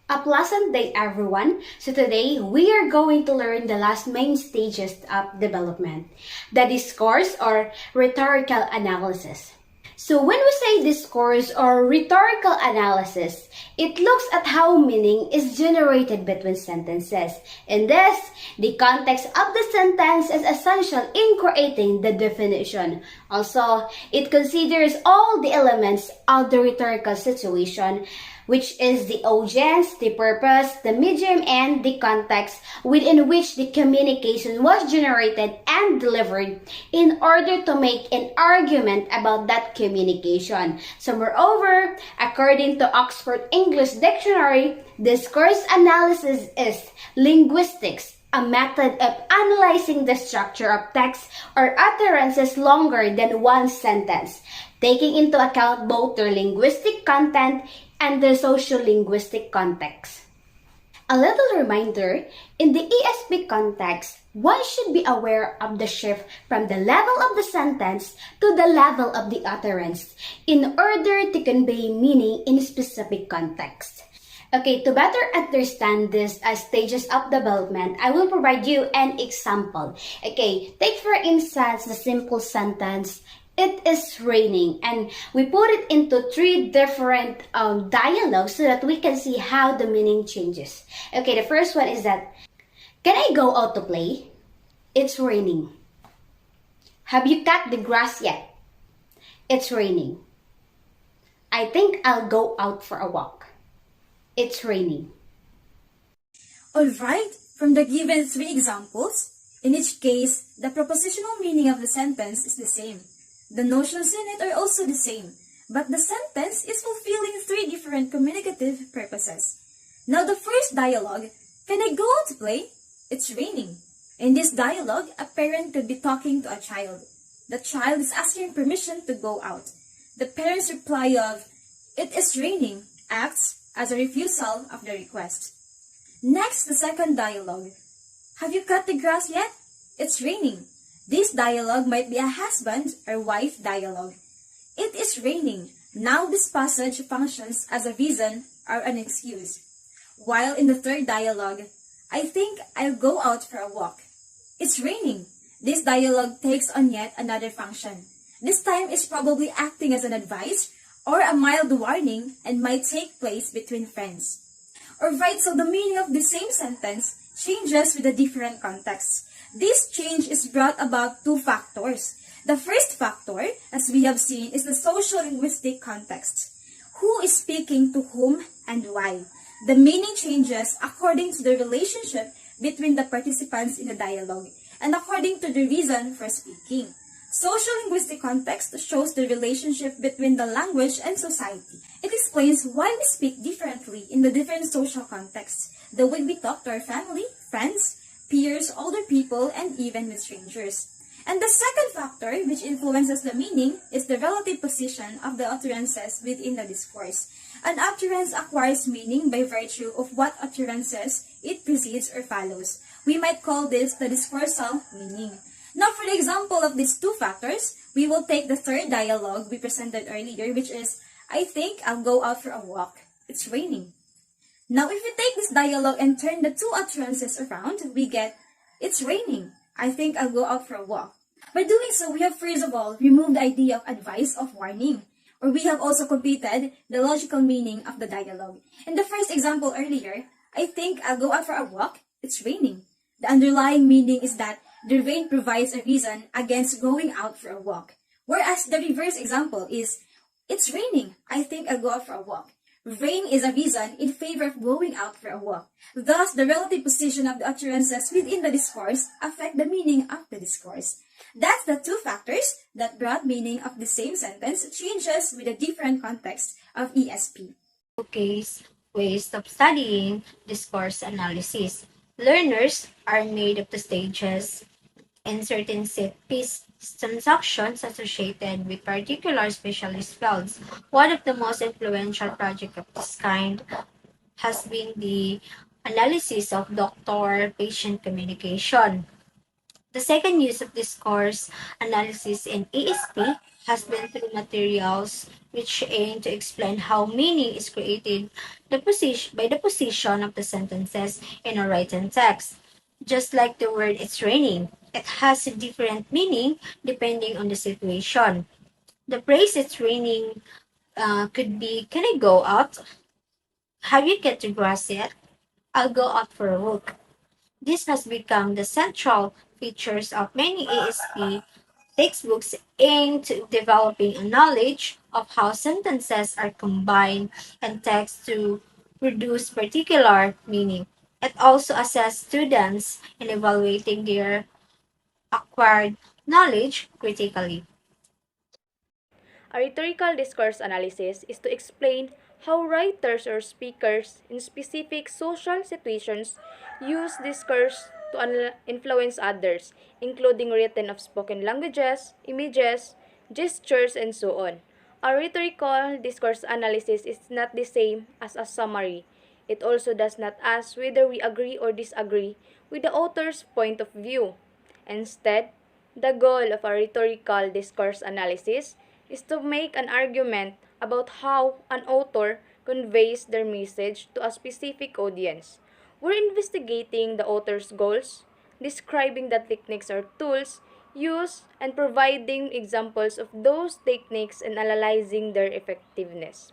A pleasant day, everyone. So today, we are going to learn the last main stages of development, the discourse or rhetorical analysis. So when we say discourse or rhetorical analysis, it looks at how meaning is generated between sentences. In this, the context of the sentence is essential in creating the definition. Also, it considers all the elements of the rhetorical situation, which is the audience, the purpose, the medium, and the context within which the communication was generated and delivered in order to make an argument about that communication. So moreover, according to Oxford English Dictionary, discourse analysis is linguistics, a method of analyzing the structure of text or utterances longer than one sentence, taking into account both their linguistic content and the social-linguistic context. A little reminder, in the ESP context, one should be aware of the shift from the level of the sentence to the level of the utterance in order to convey meaning in a specific context. Okay, to better understand this as stages of development, I will provide you an example. Okay, take for instance the simple sentence, "It is raining," and we put it into three different dialogues so that we can see how the meaning changes. Okay, the first one is that, "Can I go out to play? It's raining." "Have you cut the grass yet? It's raining." "I think I'll go out for a walk. It's raining." Alright, from the given three examples, in each case, the propositional meaning of the sentence is the same. The notions in it are also the same, but the sentence is fulfilling three different communicative purposes. Now the first dialogue, "Can I go out to play? It's raining." In this dialogue, a parent could be talking to a child. The child is asking permission to go out. The parent's reply of, "It is raining," acts as a refusal of the request. Next, the second dialogue, "Have you cut the grass yet? It's raining." This dialogue might be a husband or wife dialogue. "It is raining." Now this passage functions as a reason or an excuse. While in the third dialogue, "I think I'll go out for a walk. It's raining." This dialogue takes on yet another function. This time it's probably acting as an advice or a mild warning and might take place between friends. Alright, so the meaning of the same sentence changes with a different context. This change is brought about two factors. The first factor, as we have seen, is the social-linguistic context. Who is speaking to whom and why? The meaning changes according to the relationship between the participants in the dialogue and according to the reason for speaking. Social-linguistic context shows the relationship between the language and society. It explains why we speak differently in the different social contexts, the way we talk to our family, friends, peers, older people, and even with strangers. And the second factor, which influences the meaning, is the relative position of the utterances within the discourse. An utterance acquires meaning by virtue of what utterances it precedes or follows. We might call this the discoursal meaning. Now, for the example of these two factors, we will take the third dialogue we presented earlier, which is, "I think I'll go out for a walk. It's raining." Now, if we take this dialogue and turn the two utterances around, we get, "It's raining. I think I'll go out for a walk." By doing so, we have first of all removed the idea of advice of warning, or we have also completed the logical meaning of the dialogue. In the first example earlier, "I think I'll go out for a walk. It's raining." The underlying meaning is that the rain provides a reason against going out for a walk. Whereas the reverse example is, "It's raining. I think I'll go out for a walk." Rain is a reason in favor of going out for a walk. Thus, the relative position of the utterances within the discourse affect the meaning of the discourse. That's the two factors that brought meaning of the same sentence changes with a different context of ESP. Showcase ways of studying discourse analysis. Learners are made of the stages and certain set-piece transactions associated with particular specialist fields. One of the most influential projects of this kind has been the analysis of doctor-patient communication. The second use of discourse analysis in ESP has been through materials which aim to explain how meaning is created by the position of the sentences in a written text. Just like the word it's raining, it has a different meaning depending on the situation. The phrase it's raining could be, can I go out? Have you cut the grass yet? I'll go out for a walk. This has become the central features of many ASP textbooks aimed at developing a knowledge of how sentences are combined and text to produce particular meaning. It also assesses students in evaluating their acquired knowledge critically. A rhetorical discourse analysis is to explain how writers or speakers in specific social situations use discourse to influence others, including written of spoken languages, images, gestures, and so on. A rhetorical discourse analysis is not the same as a summary. It also does not ask whether we agree or disagree with the author's point of view. Instead, the goal of a rhetorical discourse analysis is to make an argument about how an author conveys their message to a specific audience. We're investigating the author's goals, describing the techniques or tools used, and providing examples of those techniques and analyzing their effectiveness.